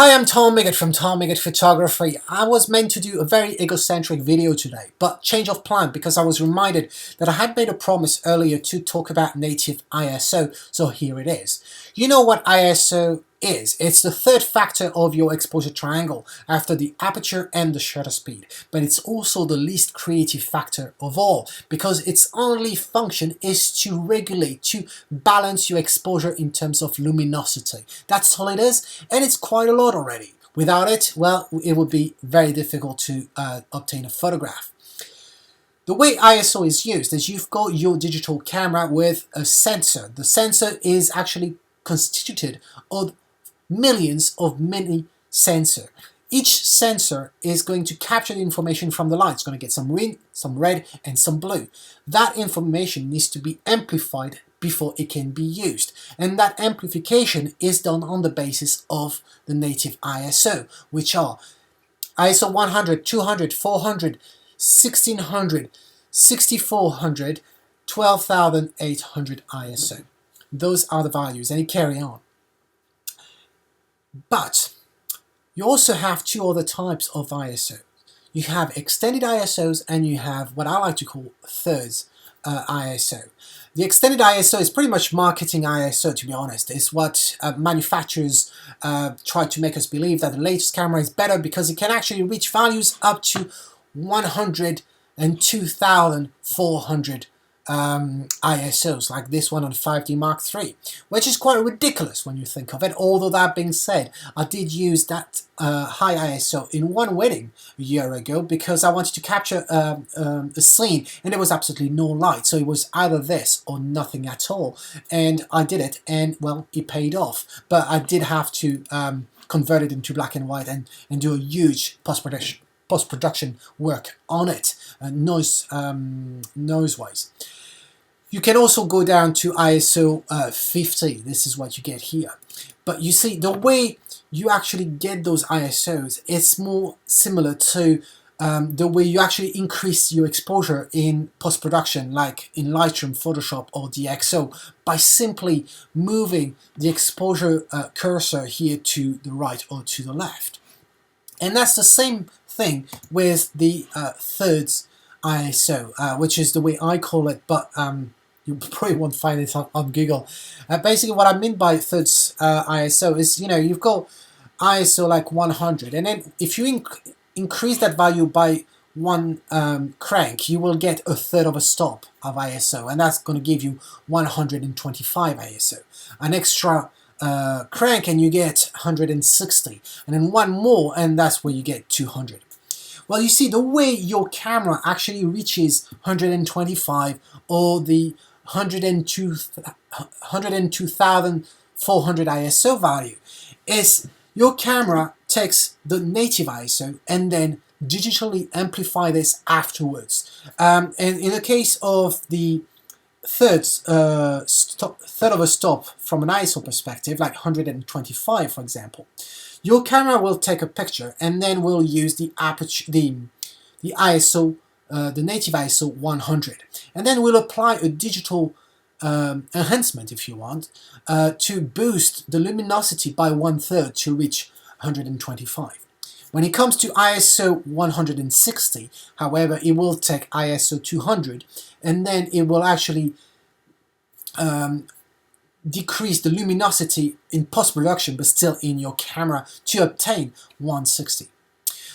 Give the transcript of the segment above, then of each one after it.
Hi, I'm Tom Miggott from Tom Miggott Photography. I was meant to do a very egocentric video today, but change of plan because I was reminded that I had made a promise earlier to talk about native ISO, so here it is. You know what ISO is? It's the third factor of your exposure triangle after the aperture and the shutter speed, but it's also the least creative factor of all because its only function is to regulate, to balance your exposure in terms of luminosity. That's all it is, and it's quite a lot already. Without it, well, it would be very difficult to obtain a photograph. The way ISO is used is you've got your digital camera with a sensor. The sensor is actually constituted of millions of mini sensors. Each sensor is going to capture the information from the light. It's going to get some green, some red, and some blue. That information needs to be amplified before it can be used. And that amplification is done on the basis of the native ISO, which are ISO 100, 200, 400, 1600, 6400, 12800 ISO. Those are the values, and it carry on. But you also have two other types of ISO. You have extended ISOs and you have what I like to call thirds ISO. The extended ISO is pretty much marketing ISO, to be honest. It's what manufacturers try to make us believe that the latest camera is better because it can actually reach values up to 102,400 ISOs, like this one on 5D Mark III, which is quite ridiculous when you think of it. Although that being said, I did use that high ISO in one wedding a year ago because I wanted to capture a scene and there was absolutely no light, so it was either this or nothing at all, and I did it, and well, it paid off. But I did have to convert it into black and white and do a huge post-production work on it, noise-wise. You can also go down to ISO 50. This is what you get here. But you see, the way you actually get those ISOs, it's more similar to the way you actually increase your exposure in post-production, like in Lightroom, Photoshop, or DxO, by simply moving the exposure cursor here to the right or to the left. And that's the same thing with the thirds ISO, which is the way I call it, but you probably won't find it on Google. Basically, what I mean by thirds ISO is, you know, you've got ISO like 100, and then if you increase that value by one crank, you will get a third of a stop of ISO, and that's going to give you 125 ISO. An extra crank and you get 160, and then one more and that's where you get 200. Well, you see, the way your camera actually reaches 125 or the 102,400 ISO value is your camera takes the native ISO and then digitally amplify this afterwards. And in the case of the third of a stop from an ISO perspective, like 125 for example, your camera will take a picture and then will use the aperture, the ISO, the native ISO 100, and then we'll apply a digital enhancement, if you want, to boost the luminosity by 1/3 to reach 125. When it comes to ISO 160, however, it will take ISO 200 and then it will actually decrease the luminosity in post-production but still in your camera to obtain 160.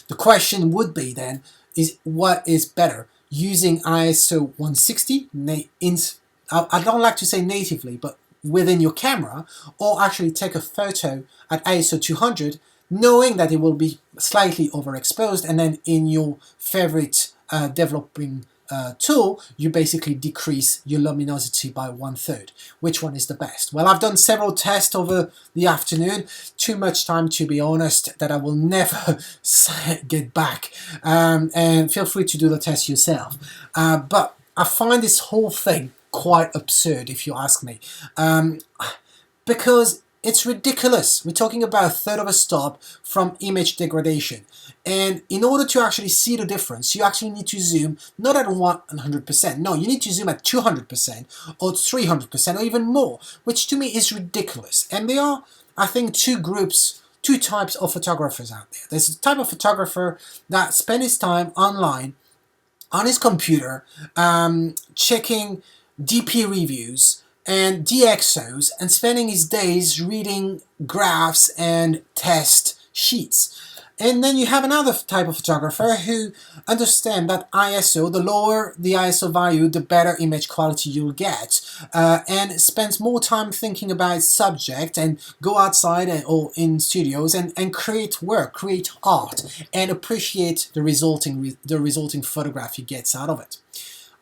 The question would be then, is what is better, using ISO 160, I don't like to say natively, but within your camera, or actually take a photo at ISO 200 knowing that it will be slightly overexposed, and then in your favorite developing tool, you basically decrease your luminosity by 1/3. Which one is the best? Well, I've done several tests over the afternoon. Too much time, to be honest, that I will never get back. And feel free to do the test yourself. But I find this whole thing quite absurd, if you ask me, because it's ridiculous. We're talking about a third of a stop from image degradation. And in order to actually see the difference, you actually need to zoom not at 100%. No, you need to zoom at 200% or 300% or even more, which to me is ridiculous. And there are, I think, two groups two types of photographers out there. There's a type of photographer that spends his time online on his computer checking DP reviews and DxOs and spending his days reading graphs and test sheets. And then you have another type of photographer who understand that ISO, the lower the ISO value, the better image quality you'll get, and spends more time thinking about its subject and go outside or in studios and create work, create art, and appreciate the resulting photograph he gets out of it.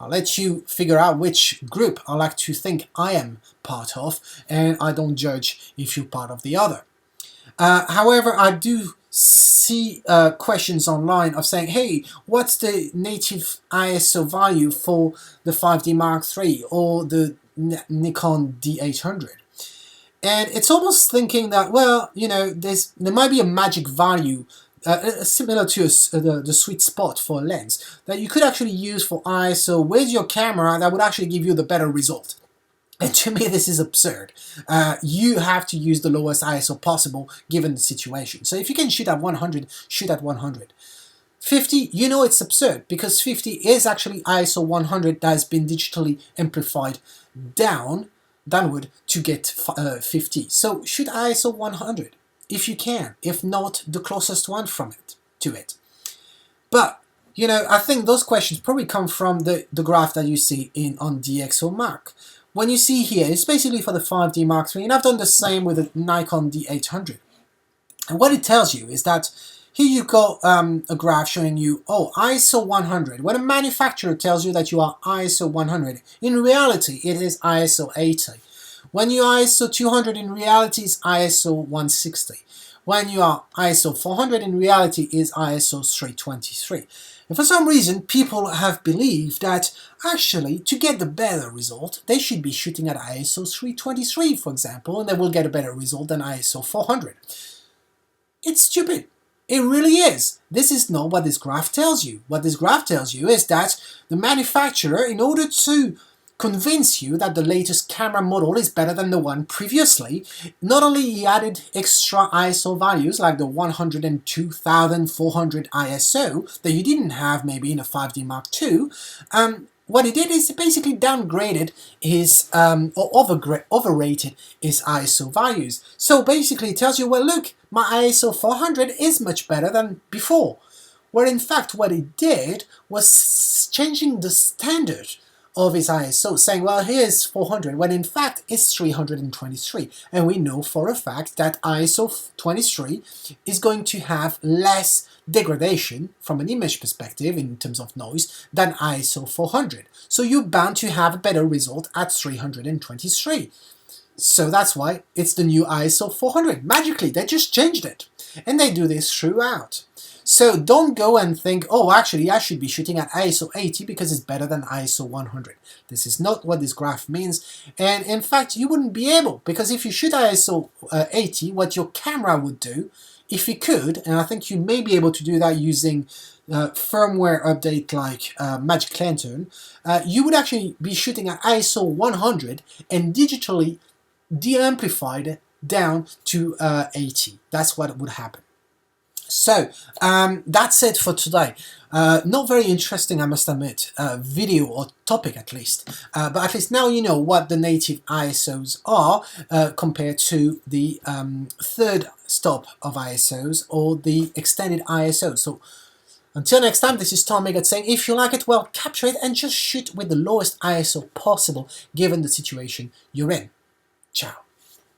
I'll let you figure out which group I like to think I am part of, and I don't judge if you're part of the other. However, I do see questions online of saying, hey, what's the native ISO value for the 5D Mark III or the Nikon D800? And it's almost thinking that, well, you know, there might be a magic value similar to the sweet spot for a lens that you could actually use for ISO with your camera that would actually give you the better result. And to me, this is absurd. You have to use the lowest ISO possible given the situation. So if you can shoot at 100, shoot at 100. 50, you know it's absurd because 50 is actually ISO 100 that has been digitally amplified downward to get 50. So shoot ISO 100 if you can. If not, the closest one to it. But you know, I think those questions probably come from the graph that you see on DxOMark. When you see here, it's basically for the 5D Mark III, and I've done the same with the Nikon D800. And what it tells you is that here you've got a graph showing you, oh, ISO 100. When a manufacturer tells you that you are ISO 100, in reality, it is ISO 80. When you are ISO 200, in reality, it's ISO 160. When you are ISO 400, in reality, is ISO 323. And for some reason, people have believed that actually, to get the better result, they should be shooting at ISO 323, for example, and they will get a better result than ISO 400. It's stupid. It really is. This is not what this graph tells you. What this graph tells you is that the manufacturer, in order to convince you that the latest camera model is better than the one previously, not only he added extra ISO values like the 102,400 ISO that you didn't have maybe in a 5D Mark II, what he did is he basically downgraded his, or overrated his ISO values. So basically it tells you, well look, my ISO 400 is much better than before. Where in fact what he did was changing the standard of his ISO, saying, well, here's 400, when in fact it's 323. And we know for a fact that ISO 23 is going to have less degradation from an image perspective in terms of noise than ISO 400. So you're bound to have a better result at 323. So that's why it's the new ISO 400. Magically, they just changed it. And they do this throughout. So don't go and think, oh, actually, I should be shooting at ISO 80 because it's better than ISO 100. This is not what this graph means. And in fact, you wouldn't be able, because if you shoot ISO 80, what your camera would do, if it could, and I think you may be able to do that using firmware update like Magic Lantern, you would actually be shooting at ISO 100 and digitally de-amplified down to 80. That's what would happen. So that's it for today. Not very interesting, I must admit, video or topic at least, but at least now you know what the native ISOs are compared to the third stop of ISOs or the extended ISO. So until next time, this is Tom Megad saying, if you like it, well, capture it and just shoot with the lowest ISO possible given the situation you're in. Ciao.